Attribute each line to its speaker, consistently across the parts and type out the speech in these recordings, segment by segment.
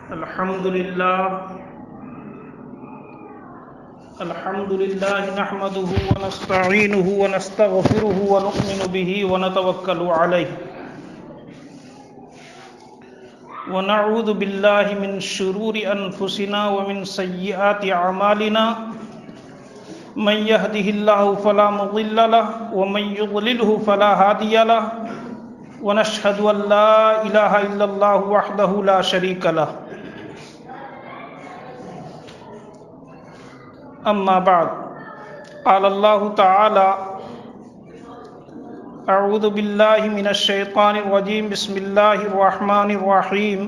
Speaker 1: الحمد لله نحمده ونستعينه ونستغفره ونؤمن به ونتوكل عليه ونعوذ بالله من شرور أنفسنا ومن سيئات أعمالنا من يهده الله فلا مضل له ومن يضلله فلا هادي له ونشهد أن لا إله إلا الله وحده لا شريك له أما بعد قال الله تعالى أعوذ بالله من الشيطان الرجيم بسم الله الرحمن الرحيم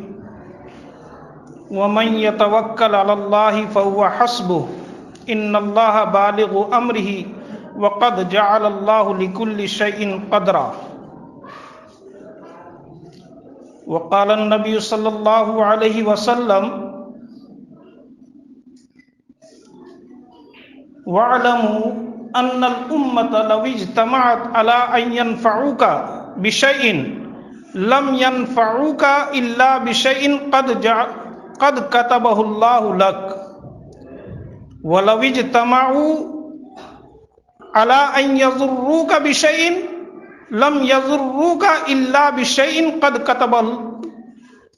Speaker 1: ومن يتوكل على الله فهو حسبه إن الله بالغ أمره وقد جعل الله لكل شيء قدرا وقال النبي صلى الله عليه وسلم وَاعْلَمُوا أَنَّ الْأُمَّةَ لَوْ اجْتَمَعَتْ عَلَىٰ أَنْ يَنْفَعُوكَ بِشَيْءٍ لَمْ يَنْفَعُوكَ إِلَّا بِشَيْءٍ قَدْ كَتَبَهُ اللَّهُ لَكَ وَلَوْ اجْتَمَعُوا عَلَىٰ أَنْ يَضُرُّوكَ بِشَيْءٍ لَمْ يَضُرُّوكَ إِلَّا بِشَيْءٍ قَدْ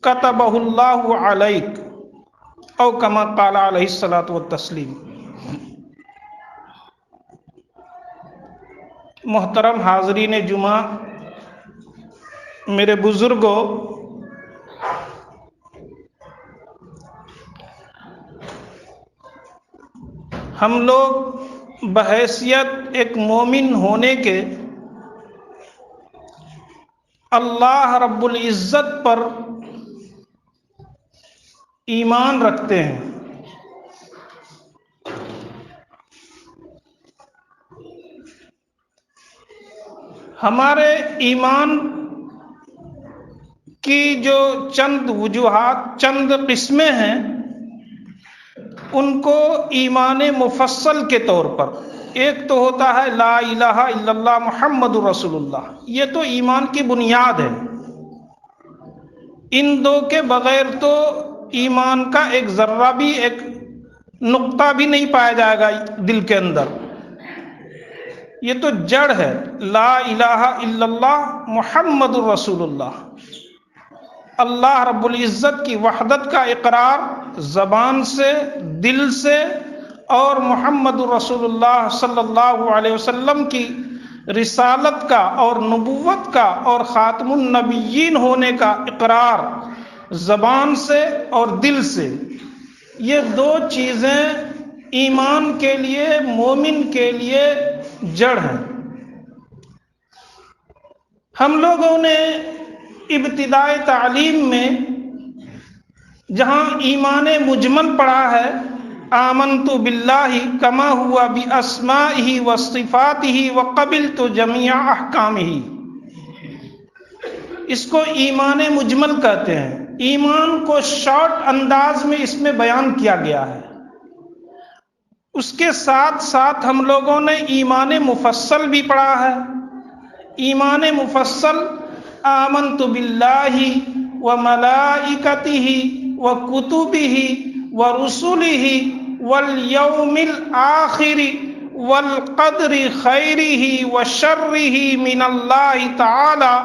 Speaker 1: كَتَبَهُ اللَّهُ عَلَيْكَ أو كما قال علیہ الصلاۃ والتسلیم۔ محترم حاضرین جمعہ، میرے بزرگوں، ہم لوگ بحیثیت ایک مومن ہونے کے اللہ رب العزت پر ایمان رکھتے ہیں۔ ہمارے ایمان کی جو چند وجوہات، چند قسمیں ہیں، ان کو ایمان مفصل کے طور پر، ایک تو ہوتا ہے لا الہ الا اللہ محمد رسول اللہ، یہ تو ایمان کی بنیاد ہے۔ ان دو کے بغیر تو ایمان کا ایک ذرہ بھی، ایک نقطہ بھی نہیں پایا جائے گا دل کے اندر۔ یہ تو جڑ ہے، لا الہ الا اللہ محمد الرسول اللہ۔ اللہ رب العزت کی وحدت کا اقرار زبان سے، دل سے، اور محمد الرسول اللہ صلی اللہ علیہ وسلم کی رسالت کا اور نبوت کا اور خاتم النبیین ہونے کا اقرار زبان سے اور دل سے، یہ دو چیزیں ایمان کے لیے، مومن کے لیے جڑ ہے۔ ہم لوگوں نے ابتدائی تعلیم میں جہاں ایمان مجمل پڑھا ہے، آمنت باللہ کما ہوا باسمائہ وصفاتہ وقبلت جمیع احکامہ، اس کو ایمان مجمل کہتے ہیں۔ ایمان کو شارٹ انداز میں اس میں بیان کیا گیا ہے۔ اس کے ساتھ ساتھ ہم لوگوں نے ایمان مفصل بھی پڑھا ہے۔ ایمان مفصل آمنت باللہ وملائکتہ وکتبہ ورسلہ والیوم الآخر والقدر خیرہ وشرہ من اللہ تعالی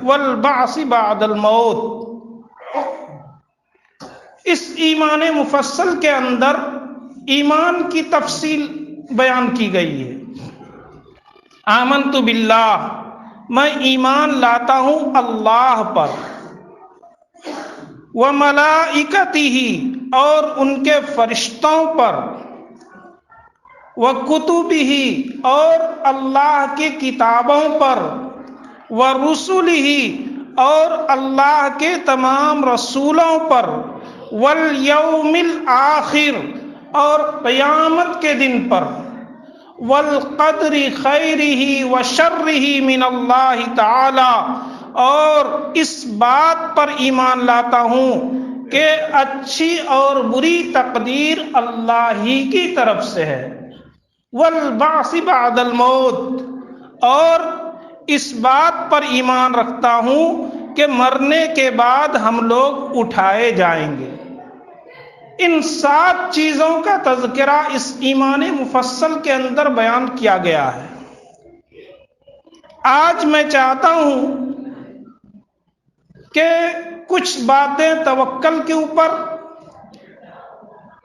Speaker 1: والبعث بعد الموت۔ اس ایمان مفصل کے اندر ایمان کی تفصیل بیان کی گئی ہے۔ آمنت باللہ، میں ایمان لاتا ہوں اللہ پر، وملائکتہ، اور ان کے فرشتوں پر، وکتبہ، اور اللہ کی کتابوں پر، ورسلہ، اور اللہ کے تمام رسولوں پر، والیوم الآخر، اور قیامت کے دن پر، والقدر خیرہ وشرہ من اللہ تعالی، اور اس بات پر ایمان لاتا ہوں کہ اچھی اور بری تقدیر اللہ ہی کی طرف سے ہے، والبعث بعد الموت، اور اس بات پر ایمان رکھتا ہوں کہ مرنے کے بعد ہم لوگ اٹھائے جائیں گے۔ ان 7 چیزوں کا تذکرہ اس ایمان مفصل کے اندر بیان کیا گیا ہے۔ آج میں چاہتا ہوں کہ کچھ باتیں توکل کے اوپر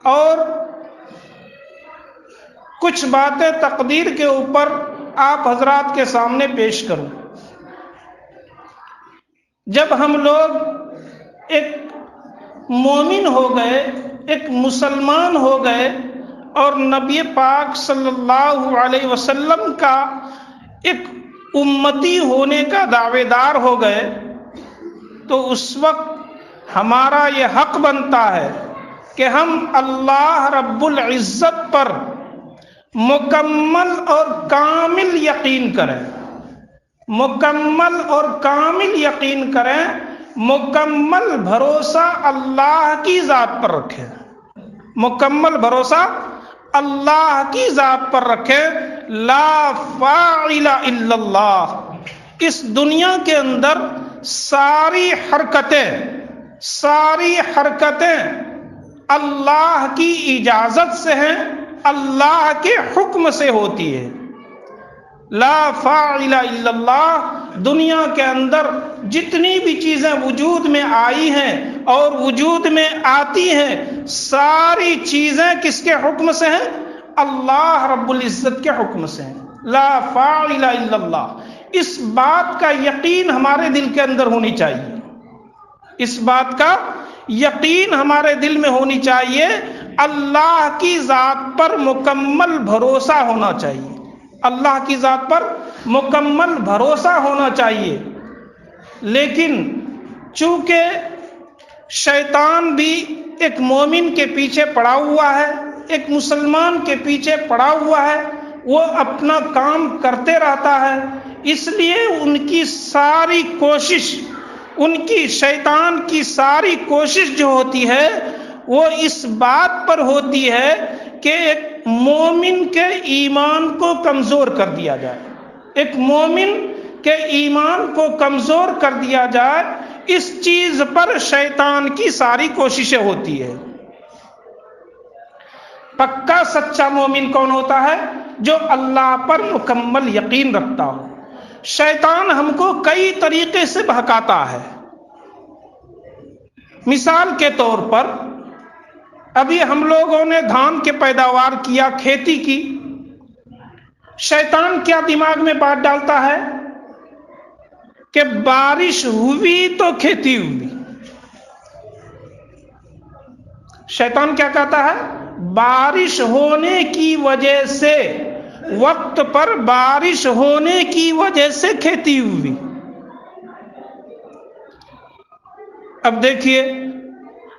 Speaker 1: اور کچھ باتیں تقدیر کے اوپر آپ حضرات کے سامنے پیش کروں۔ جب ہم لوگ ایک مومن ہو گئے، ایک مسلمان ہو گئے اور نبی پاک صلی اللہ علیہ وسلم کا ایک امتی ہونے کا دعوے دار ہو گئے، تو اس وقت ہمارا یہ حق بنتا ہے کہ ہم اللہ رب العزت پر مکمل اور کامل یقین کریں، مکمل اور کامل یقین کریں، مکمل بھروسہ اللہ کی ذات پر رکھیں، مکمل بھروسہ اللہ کی ذات پر رکھیں۔ لا فاعل الا اللہ۔ اس دنیا کے اندر ساری حرکتیں اللہ کی اجازت سے ہیں، اللہ کے حکم سے ہوتی ہے۔ لا فاعل الا اللہ۔ دنیا کے اندر جتنی بھی چیزیں وجود میں آئی ہیں اور وجود میں آتی ہیں، ساری چیزیں کس کے حکم سے ہیں؟ اللہ رب العزت کے حکم سے ہیں۔ لا فاعل الا اللہ۔ اس بات کا یقین ہمارے دل کے اندر ہونی چاہیے، اس بات کا یقین ہمارے دل میں ہونی چاہیے، اللہ کی ذات پر مکمل بھروسہ ہونا چاہیے، اللہ کی ذات پر مکمل بھروسہ ہونا چاہیے۔ لیکن چونکہ شیطان بھی ایک مومن کے پیچھے پڑا ہوا ہے، ایک مسلمان کے پیچھے پڑا ہوا ہے، وہ اپنا کام کرتے رہتا ہے، اس لیے ان کی ساری کوشش، ان کی شیطان کی ساری کوشش جو ہوتی ہے وہ اس بات پر ہوتی ہے کہ ایک مومن کے ایمان کو کمزور کر دیا جائے، ایک مومن کے ایمان کو کمزور کر دیا جائے، اس چیز پر شیطان کی ساری کوششیں ہوتی ہے۔ پکا سچا مومن کون ہوتا ہے؟ جو اللہ پر مکمل یقین رکھتا ہو۔ شیطان ہم کو کئی طریقے سے بہکاتا ہے۔ مثال کے طور پر ابھی ہم لوگوں نے دھان کے پیداوار کیا، کھیتی کی، شیطان کیا دماغ میں بات ڈالتا ہے کہ بارش ہوئی تو کھیتی ہوئی۔ شیطان کیا کہتا ہے؟ بارش ہونے کی وجہ سے، وقت پر بارش ہونے کی وجہ سے کھیتی ہوئی۔ اب دیکھیے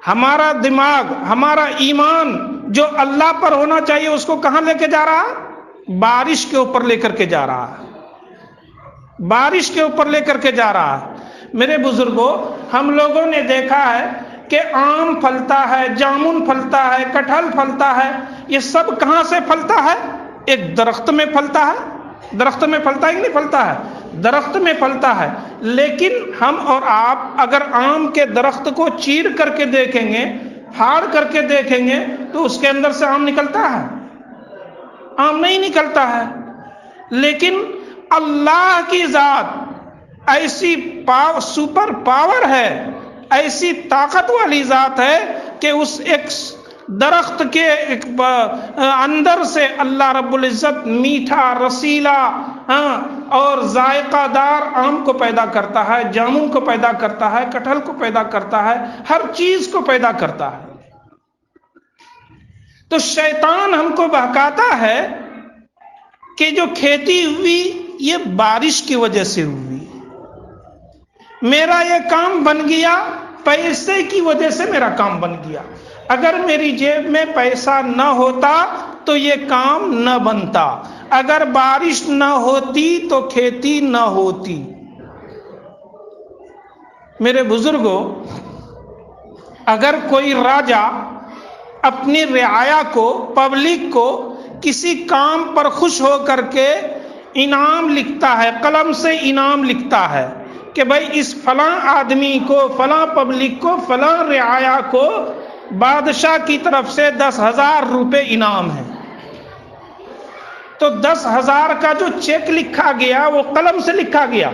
Speaker 1: ہمارا دماغ، ہمارا ایمان جو اللہ پر ہونا چاہیے اس کو کہاں لے کے جا رہا ہے؟ بارش کے اوپر لے کر کے جا رہا ہے، بارش کے اوپر لے کر کے جا رہا ہے۔ میرے بزرگوں، ہم لوگوں نے دیکھا ہے کہ آم پھلتا ہے، جامن پھلتا ہے، کٹہل پھلتا ہے، یہ سب کہاں سے پھلتا ہے؟ ایک درخت میں پھلتا ہے۔ درخت میں پھلتا ہے کہ نہیں پھلتا ہے؟ درخت میں پھلتا ہے۔ لیکن ہم اور آپ اگر آم کے درخت کو چیر کر کے دیکھیں گے، پھاڑ کر کے دیکھیں گے تو اس کے اندر سے آم نکلتا ہے؟ آم نہیں نکلتا ہے۔ لیکن اللہ کی ذات ایسی سپر پاور ہے، ایسی طاقت والی ذات ہے کہ اس ایک درخت کے اندر سے اللہ رب العزت میٹھا، رسیلا اور ذائقہ دار آم کو پیدا کرتا ہے، جامن کو پیدا کرتا ہے، کٹہل کو پیدا کرتا ہے، ہر چیز کو پیدا کرتا ہے۔ تو شیطان ہم کو بہکاتا ہے کہ جو کھیتی ہوئی یہ بارش کی وجہ سے ہوئی، میرا یہ کام بن گیا پیسے کی وجہ سے، میرا کام بن گیا، اگر میری جیب میں پیسہ نہ ہوتا تو یہ کام نہ بنتا، اگر بارش نہ ہوتی تو کھیتی نہ ہوتی۔ میرے بزرگوں، اگر کوئی راجا اپنی رعایا کو، پبلک کو کسی کام پر خوش ہو کر کے انعام لکھتا ہے، قلم سے انعام لکھتا ہے کہ بھائی اس فلاں آدمی کو، فلاں پبلک کو، فلاں رعایا کو بادشاہ کی طرف سے 10,000 روپے انعام ہے، تو 10,000 کا جو چیک لکھا گیا وہ قلم سے لکھا گیا،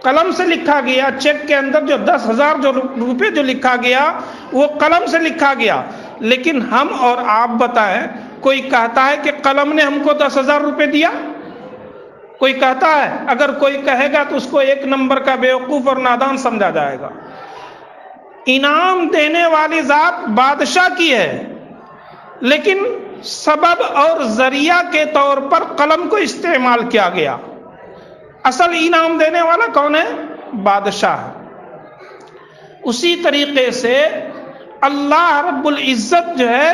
Speaker 1: قلم سے لکھا گیا، چیک کے اندر جو 10,000 جو روپے جو لکھا گیا وہ قلم سے لکھا گیا۔ لیکن ہم اور آپ بتائیں، کوئی کہتا ہے کہ قلم نے ہم کو 10,000 روپے دیا؟ کوئی کہتا ہے؟ اگر کوئی کہے گا تو اس کو 1 نمبر کا بیوقوف اور نادان سمجھا جائے گا۔ انعام دینے والی ذات بادشاہ کی ہے، لیکن سبب اور ذریعہ کے طور پر قلم کو استعمال کیا گیا۔ اصل انعام دینے والا کون ہے؟ بادشاہ ہے۔ اسی طریقے سے اللہ رب العزت جو ہے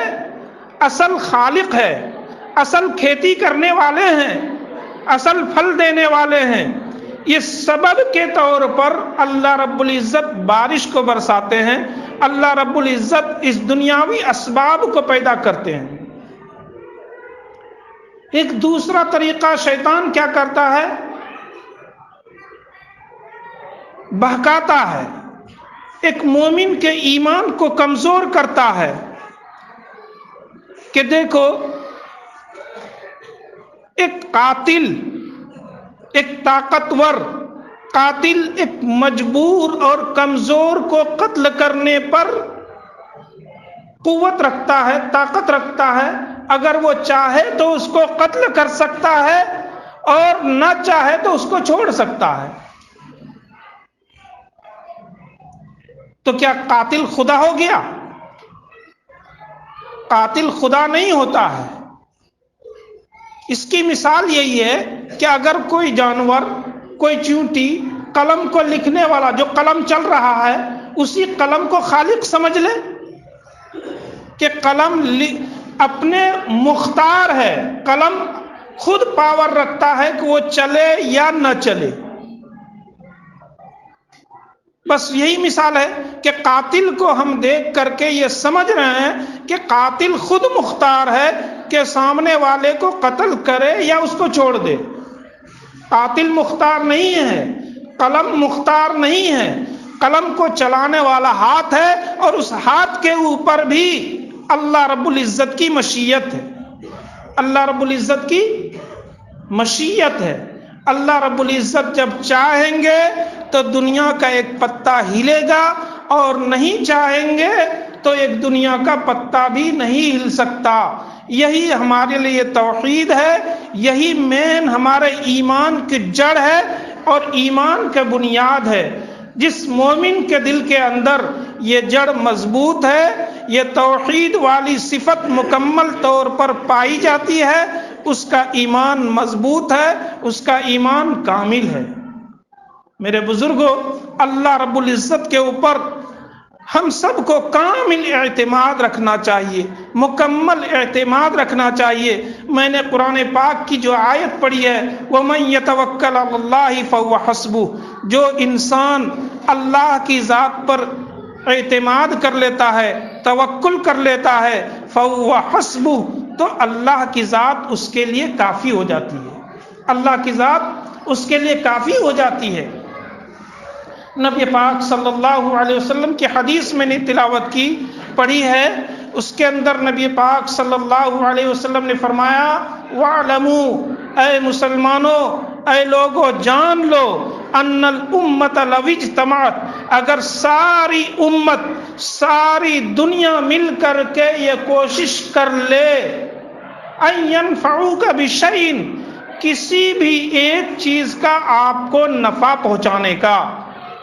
Speaker 1: اصل خالق ہے، اصل کھیتی کرنے والے ہیں، اصل پھل دینے والے ہیں۔ یہ سبب کے طور پر اللہ رب العزت بارش کو برساتے ہیں، اللہ رب العزت اس دنیاوی اسباب کو پیدا کرتے ہیں۔ ایک دوسرا طریقہ شیطان کیا کرتا ہے؟ بہکاتا ہے، ایک مومن کے ایمان کو کمزور کرتا ہے کہ دیکھو ایک قاتل، ایک طاقتور قاتل ایک مجبور اور کمزور کو قتل کرنے پر قوت رکھتا ہے، طاقت رکھتا ہے۔ اگر وہ چاہے تو اس کو قتل کر سکتا ہے اور نہ چاہے تو اس کو چھوڑ سکتا ہے۔ تو کیا قاتل خدا ہو گیا؟ قاتل خدا نہیں ہوتا ہے۔ اس کی مثال یہی ہے کہ اگر کوئی جانور، کوئی چیونٹی قلم کو لکھنے والا، جو قلم چل رہا ہے اسی قلم کو خالق سمجھ لے کہ قلم اپنے مختار ہے، قلم خود پاور رکھتا ہے کہ وہ چلے یا نہ چلے۔ بس یہی مثال ہے کہ قاتل کو ہم دیکھ کر کے یہ سمجھ رہے ہیں کہ قاتل خود مختار ہے کہ سامنے والے کو قتل کرے یا اس کو چھوڑ دے۔ قاتل مختار نہیں ہے، قلم مختار نہیں ہے، قلم کو چلانے والا ہاتھ ہے، اور اس ہاتھ کے اوپر بھی اللہ رب العزت کی مشیت ہے، اللہ رب العزت کی مشیت ہے۔ اللہ رب العزت جب چاہیں گے تو دنیا کا ایک پتا ہلے گا، اور نہیں چاہیں گے تو ایک دنیا کا پتا بھی نہیں ہل سکتا۔ یہی ہمارے لیے توحید ہے، یہی مین ہمارے ایمان کی جڑ ہے اور ایمان کا بنیاد ہے۔ جس مومن کے دل کے اندر یہ جڑ مضبوط ہے، یہ توحید والی صفت مکمل طور پر پائی جاتی ہے، اس کا ایمان مضبوط ہے، اس کا ایمان کامل ہے۔ میرے بزرگوں، اللہ رب العزت کے اوپر ہم سب کو کامل اعتماد رکھنا چاہیے، مکمل اعتماد رکھنا چاہیے۔ میں نے قرآن پاک کی جو آیت پڑھی ہے، وَمَن يَتَوَكَّلْ عَلَى اللَّهِ فَهُوَ حَسْبُهُ، جو انسان اللہ کی ذات پر اعتماد کر لیتا ہے، توکل کر لیتا ہے، فَهُوَ حَسْبُهُ، تو اللہ کی ذات اس کے لیے کافی ہو جاتی ہے، اللہ کی ذات اس کے لیے کافی ہو جاتی ہے۔ نبی پاک صلی اللہ علیہ وسلم کی حدیث میں نے تلاوت کی، پڑھی ہے، اس کے اندر نبی پاک صلی اللہ علیہ وسلم نے فرمایا، وَاعْلَمُوا، اے مسلمانوں، اے لوگو جان لو، ان الامت لو اجتمعت، اگر ساری امت، ساری دنیا مل کر کے یہ کوشش کر لے، ان ينفعوک بشیء، کسی بھی ایک چیز کا آپ کو نفع پہنچانے کا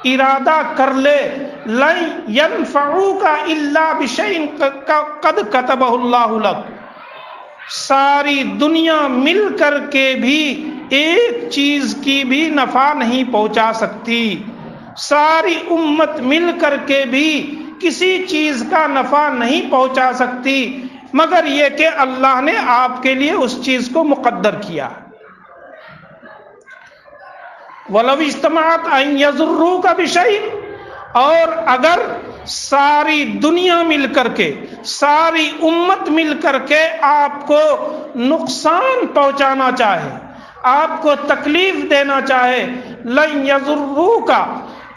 Speaker 1: ارادہ کر لے، لن ينفعوک الا بشیء قد کتبہ اللہ لک، ساری دنیا مل کر کے بھی ایک چیز کی بھی نفع نہیں پہنچا سکتی، ساری امت مل کر کے بھی کسی چیز کا نفع نہیں پہنچا سکتی، مگر یہ کہ اللہ نے آپ کے لیے اس چیز کو مقدر کیا۔ وَلَوْ اجْتَمَعَتْ أَنْ يَضُرُّوكَ بِشَيْءٍ، اور اگر ساری دنیا مل کر کے، ساری امت مل کر کے آپ کو نقصان پہنچانا چاہے، آپ کو تکلیف دینا چاہے، لن یضروک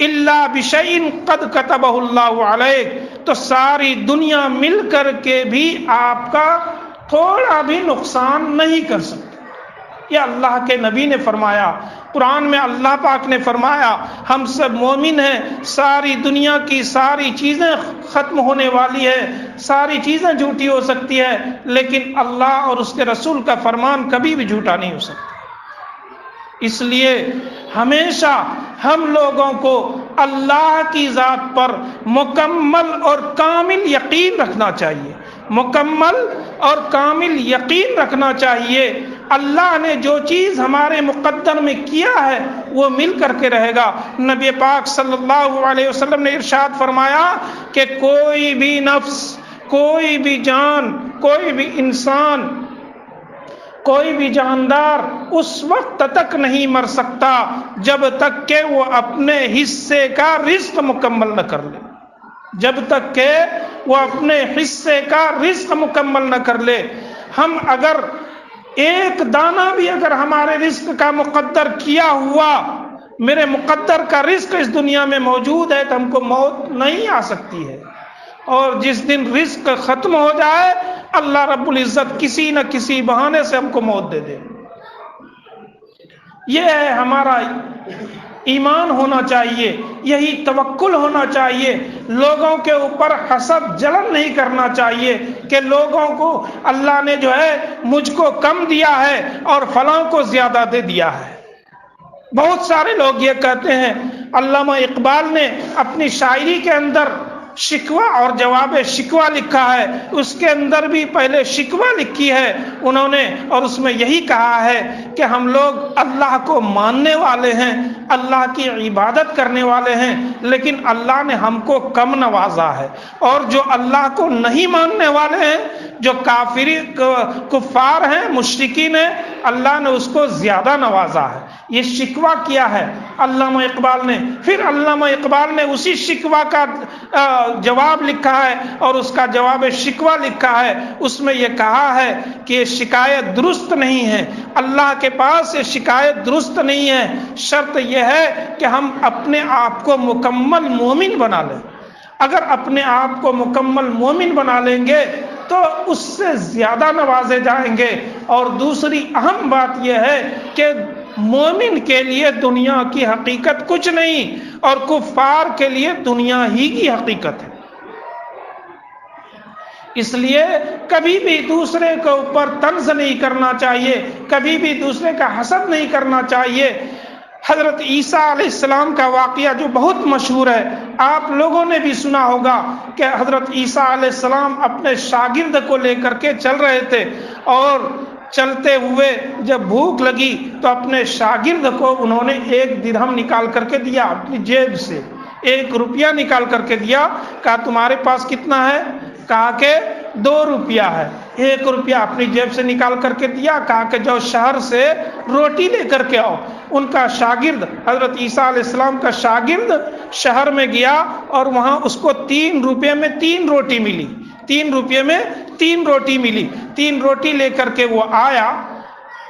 Speaker 1: الا بشیء قد کتبہ اللہ علیک، تو ساری دنیا مل کر کے بھی آپ کا تھوڑا بھی نقصان نہیں کر سکتی۔ یہ اللہ کے نبی نے فرمایا، قرآن میں اللہ پاک نے فرمایا ہم سب مومن ہیں، ساری دنیا کی ساری چیزیں ختم ہونے والی ہے، ساری چیزیں جھوٹی ہو سکتی ہے، لیکن اللہ اور اس کے رسول کا فرمان کبھی بھی جھوٹا نہیں ہو سکتا۔ اس لیے ہمیشہ ہم لوگوں کو اللہ کی ذات پر مکمل اور کامل یقین رکھنا چاہیے، مکمل اور کامل یقین رکھنا چاہیے۔ اللہ نے جو چیز ہمارے مقدر میں کیا ہے وہ مل کر کے رہے گا۔ نبی پاک صلی اللہ علیہ وسلم نے ارشاد فرمایا کہ کوئی بھی نفس، کوئی بھی جان، کوئی بھی انسان، کوئی بھی جاندار اس وقت تک نہیں مر سکتا جب تک کہ وہ اپنے حصے کا رزق مکمل نہ کر لے، جب تک کہ وہ اپنے حصے کا رزق مکمل نہ کر لے۔ ہم اگر ایک دانہ بھی اگر ہمارے رزق کا مقدر کیا ہوا، میرے مقدر کا رزق اس دنیا میں موجود ہے، تو ہم کو موت نہیں آ سکتی ہے، اور جس دن رزق ختم ہو جائے اللہ رب العزت کسی نہ کسی بہانے سے ہم کو موت دے دے۔ یہ ہے ہمارا ایمان ہونا چاہیے، یہی توکل ہونا چاہیے۔ لوگوں کے اوپر حسد، جلن نہیں کرنا چاہیے کہ لوگوں کو اللہ نے جو ہے مجھ کو کم دیا ہے اور فلاں کو زیادہ دے دیا ہے۔ بہت سارے لوگ یہ کہتے ہیں، علامہ اقبال نے اپنی شاعری کے اندر شکوہ اور جواب شکوہ لکھا ہے، اس کے اندر بھی پہلے شکوہ لکھی ہے انہوں نے، اور اس میں یہی کہا ہے کہ ہم لوگ اللہ کو ماننے والے ہیں، اللہ کی عبادت کرنے والے ہیں، لیکن اللہ نے ہم کو کم نوازا ہے، اور جو اللہ کو نہیں ماننے والے ہیں، جو کفار ہیں، مشرکین ہیں، اللہ نے اس کو زیادہ نوازا ہے۔ یہ شکوہ کیا ہے علامہ اقبال نے۔ پھر علامہ اقبال نے اسی شکوہ کا جواب لکھا ہے، اور اس کا جواب شکوہ لکھا ہے، اس میں یہ کہا ہے کہ یہ شکایت درست نہیں ہے، اللہ کے پاس یہ شکایت درست نہیں ہے، شرط یہ ہے کہ ہم اپنے آپ کو مکمل مومن بنا لیں۔ اگر اپنے آپ کو مکمل مومن بنا لیں گے تو اس سے زیادہ نوازے جائیں گے۔ اور دوسری اہم بات یہ ہے کہ مومن کے لیے دنیا کی حقیقت کچھ نہیں، اور کفار کے لیے دنیا ہی کی حقیقت ہے۔ اس لیے کبھی بھی دوسرے کے اوپر طنز نہیں کرنا چاہیے، کبھی بھی دوسرے کا حسد نہیں کرنا چاہیے۔ حضرت عیسیٰ علیہ السلام کا واقعہ جو بہت مشہور ہے، آپ لوگوں نے بھی سنا ہوگا کہ حضرت عیسیٰ علیہ السلام اپنے شاگرد کو لے کر کے چل رہے تھے، اور چلتے ہوئے جب بھوک لگی تو اپنے شاگرد کو انہوں نے 1 درہم نکال کر کے دیا، اپنی جیب سے 1 روپیہ نکال کر کے دیا۔ کہا تمہارے پاس کتنا ہے؟ کہا کہ 2 روپیہ ہے۔ 1 روپیہ اپنی جیب سے نکال کر کے دیا، کہا کہ جاؤ شہر سے روٹی لے کر کے آؤ۔ ان کا شاگرد، حضرت عیسیٰ علیہ السلام کا شاگرد شہر میں گیا، اور وہاں اس کو 3 روپے میں 3 روٹی ملی، 3 روپے میں 3 روٹی ملی۔ 3 روٹی لے کر کے وہ آیا،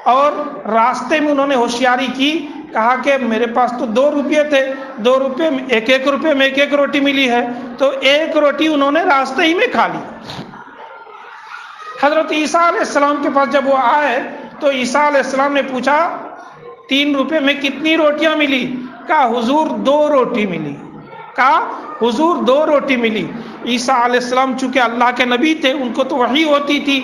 Speaker 1: اور راستے میں انہوں نے ہوشیاری کی، کہا کہ میرے پاس تو 2 روپے تھے، 2 روپے میں 1 روپے میں 1 روٹی ملی ہے، تو 1 روٹی انہوں نے راستے ہی میں کھا لی۔ حضرت عیسیٰ علیہ السلام کے پاس جب وہ آئے تو عیسیٰ علیہ السلام نے پوچھا 3 روپے میں کتنی روٹیاں ملی؟ کہا حضور 2 روٹی ملی۔ کہا حضور 2 روٹی ملی۔ عیسیٰ علیہ السلام چونکہ اللہ کے نبی تھے، ان کو تو وحی ہوتی تھی،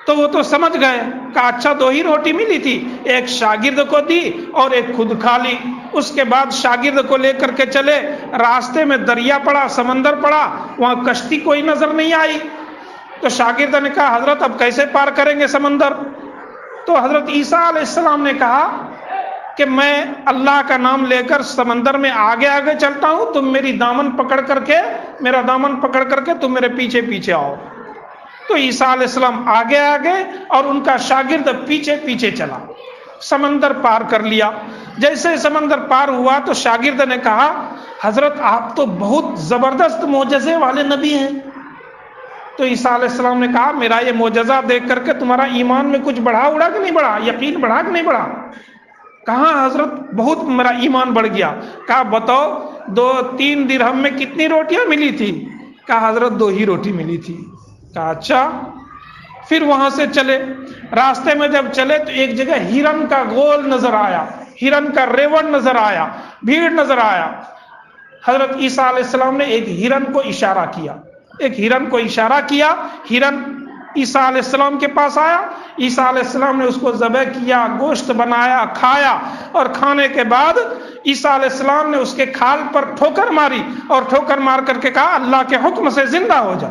Speaker 1: تو وہ تو سمجھ گئے۔ کہا اچھا 2 ہی روٹی ملی تھی، 1 شاگرد کو دی اور 1 خود کھا لی۔ اس کے بعد شاگرد کو لے کر کے چلے، راستے میں دریا پڑا، سمندر پڑا، وہاں کشتی کوئی نظر نہیں آئی، تو شاگرد نے کہا حضرت اب کیسے پار کریں گے سمندر؟ تو حضرت عیسیٰ علیہ السلام نے کہا کہ میں اللہ کا نام لے کر سمندر میں آگے آگے چلتا ہوں، تم میری دامن پکڑ کر کے، میرا دامن پکڑ کر کے تم میرے پیچھے پیچھے آؤ۔ تو عیسیٰ علیہ السلام آگے آگے اور ان کا شاگرد پیچھے پیچھے چلا، سمندر پار کر لیا۔ جیسے سمندر پار ہوا تو شاگرد نے کہا حضرت آپ تو بہت زبردست معجزے والے نبی ہیں، تو عیسیٰ علیہ السلام نے کہا میرا یہ معجزہ دیکھ کر کے تمہارا ایمان میں کچھ بڑھا اڑا کہ نہیں بڑھا، یقین بڑھا کہ نہیں بڑھا؟ کہاں حضرت بہت میرا ایمان بڑھ گیا۔ کہا بتاؤ 2-3 درہم میں کتنی روٹیاں ملی تھی؟ کہا حضرت 2 ہی روٹی ملی تھی۔ کہا اچھا۔ پھر وہاں سے چلے، راستے میں جب چلے تو ایک جگہ ہرن کا گول نظر آیا، ہرن کا ریوڑ نظر آیا، بھیڑ نظر آیا۔ حضرت عیسیٰ علیہ السلام نے ایک ہرن کو اشارہ کیا، ایک ہرن کو اشارہ کیا، ہرن عیسیٰ علیہ السلام کے پاس آیا، عیسیٰ علیہ السلام نے اس کو ذبح کیا، گوشت بنایا، کھایا، اور کھانے کے بعد عیسیٰ علیہ السلام نے اس کے کھال پر ٹھوکر ماری اور ٹھوکر مار کر کے کہا اللہ کے حکم سے زندہ ہو جا۔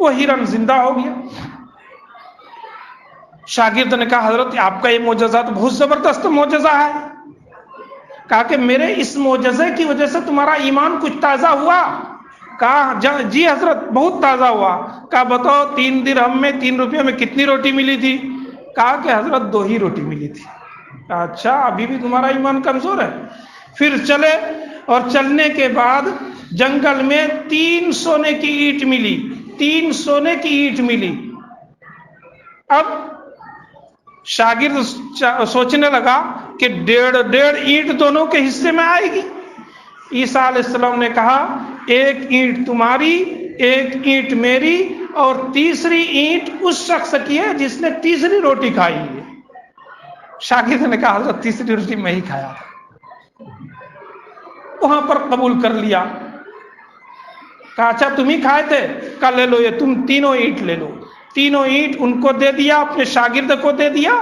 Speaker 1: وہ ہرن زندہ ہو گیا۔ شاگرد نے کہا حضرت آپ کا یہ معجزہ تو بہت زبردست معجزہ ہے۔ کہا کہ میرے اس معجزے کی وجہ سے تمہارا ایمان کچھ تازہ ہوا؟ کہا جی حضرت بہت تازہ ہوا۔ کہا بتاؤ 3 درہم میں 3 روپے میں کتنی روٹی ملی تھی؟ کہا کہ حضرت 2 ہی روٹی ملی تھی۔ کہا اچھا ابھی بھی تمہارا ایمان کمزور ہے۔ پھر چلے، اور چلنے کے بعد جنگل میں 3 سونے کی اینٹ ملی، 3 سونے کی اینٹ ملی۔ اب شاگرد سوچنے لگا کہ 1.5 اینٹ دونوں کے حصے میں آئے گی۔ عیسیٰ علیہ السلام نے کہا 1 اینٹ تمہاری، 1 اینٹ میری، اور تیسری اینٹ اس شخص کی ہے جس نے تیسری روٹی کھائی ہے۔ شاگرد نے کہا حضرت تیسری روٹی میں ہی کھایا تھا۔ وہاں پر قبول کر لیا۔ کہا اچھا تم ہی کھائے تھے؟ کہا لے لو یہ تم تینوں اینٹ لے لو۔ تینوں اینٹ ان کو دے دیا، اپنے شاگرد کو دے دیا،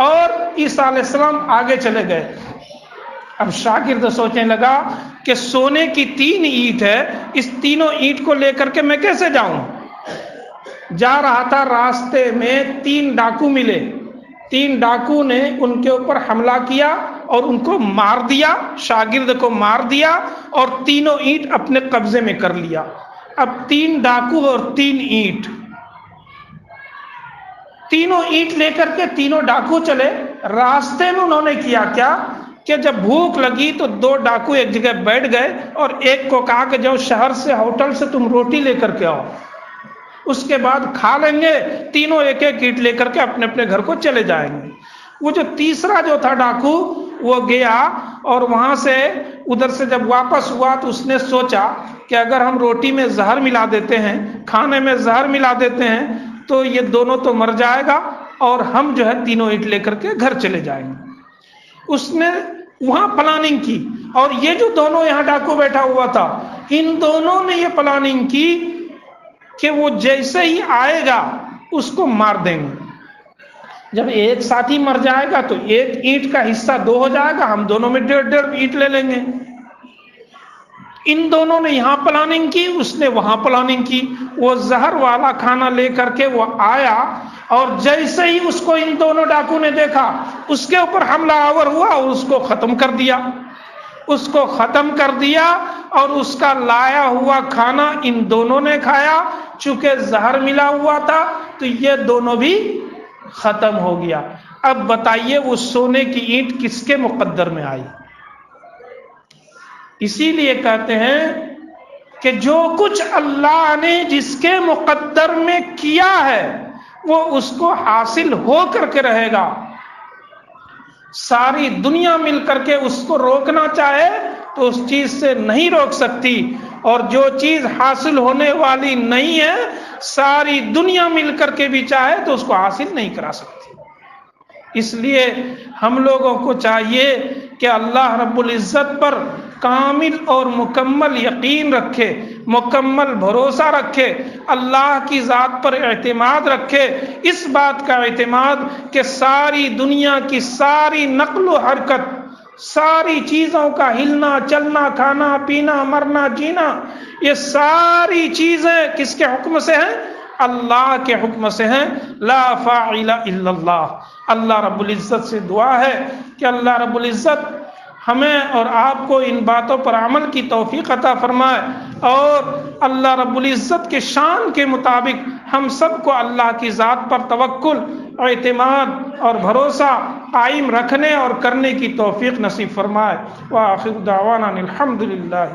Speaker 1: اور عیسیٰ علیہ السلام آگے چلے گئے۔ اب شاگرد سوچنے لگا کہ سونے کی 3 اینٹ ہے، اس تینوں اینٹ کو لے کر کے میں کیسے جاؤں؟ جا رہا تھا، راستے میں 3 ڈاکو ملے۔ 3 ڈاکو نے ان کے اوپر حملہ کیا اور ان کو مار دیا، شاگرد کو مار دیا، اور تینوں اینٹ اپنے قبضے میں کر لیا۔ اب 3 ڈاکو اور 3 اینٹ، تینوں اینٹ لے کر کے تینوں ڈاکو چلے۔ راستے میں انہوں نے کیا کیا کہ جب بھوک لگی تو 2 ڈاکو ایک جگہ بیٹھ گئے اور ایک کو کہا کہ جاؤ شہر سے، ہوٹل سے تم روٹی لے کر کے آؤ، اس کے بعد کھا لیں گے۔ تینوں ایک ایک اینٹ لے کر کے اپنے اپنے گھر کو چلے جائیں گے۔ وہ جو تیسرا جو تھا ڈاکو، وہ گیا اور وہاں سے ادھر سے جب واپس ہوا تو اس نے سوچا کہ اگر ہم روٹی میں زہر ملا دیتے ہیں، کھانے میں زہر ملا دیتے ہیں، تو یہ دونوں تو مر جائے گا اور ہم جو ہے تینوں اینٹ لے کر کے گھر چلے جائیں گے۔ اس نے وہاں پلاننگ کی، اور یہ جو دونوں یہاں ڈاکو بیٹھا ہوا تھا، ان دونوں نے یہ پلاننگ کی کہ وہ جیسے ہی آئے گا اس کو مار دیں گے۔ جب ایک ساتھی مر جائے گا تو 1 اینٹ کا حصہ 2 ہو جائے گا، ہم دونوں میں 1.5 اینٹ لے لیں گے۔ ان دونوں نے یہاں پلاننگ کی، اس نے وہاں پلاننگ کی۔ وہ زہر والا کھانا لے کر کے وہ آیا، اور جیسے ہی اس کو ان دونوں ڈاکو نے دیکھا، اس کے اوپر حملہ آور ہوا اور اس کو ختم کر دیا، اس کو ختم کر دیا، اور اس کا لایا ہوا کھانا ان دونوں نے کھایا۔ چونکہ زہر ملا ہوا تھا تو یہ دونوں بھی ختم ہو گیا۔ اب بتائیے وہ سونے کی اینٹ کس کے مقدر میں آئی؟ اسی لیے کہتے ہیں کہ جو کچھ اللہ نے جس کے مقدر میں کیا ہے وہ اس کو حاصل ہو کر کے رہے گا۔ ساری دنیا مل کر کے اس کو روکنا چاہے تو اس چیز سے نہیں روک سکتی، اور جو چیز حاصل ہونے والی نہیں ہے ساری دنیا مل کر کے بھی چاہے تو اس کو حاصل نہیں کرا سکتی۔ اس لیے ہم لوگوں کو چاہیے کہ اللہ رب العزت پر کامل اور مکمل یقین رکھے، مکمل بھروسہ رکھے، اللہ کی ذات پر اعتماد رکھے، اس بات کا اعتماد کہ ساری دنیا کی ساری نقل و حرکت، ساری چیزوں کا ہلنا چلنا، کھانا پینا، مرنا جینا، یہ ساری چیزیں کس کے حکم سے ہیں؟ اللہ کے حکم سے ہیں۔ لا فاعل الا اللہ۔ اللہ رب العزت سے دعا ہے کہ اللہ رب العزت ہمیں اور آپ کو ان باتوں پر عمل کی توفیق عطا فرمائے، اور اللہ رب العزت کے شان کے مطابق ہم سب کو اللہ کی ذات پر توکل، اعتماد اور بھروسہ قائم رکھنے اور کرنے کی توفیق نصیب فرمائے۔ وآخر دعوانا الحمدللہ۔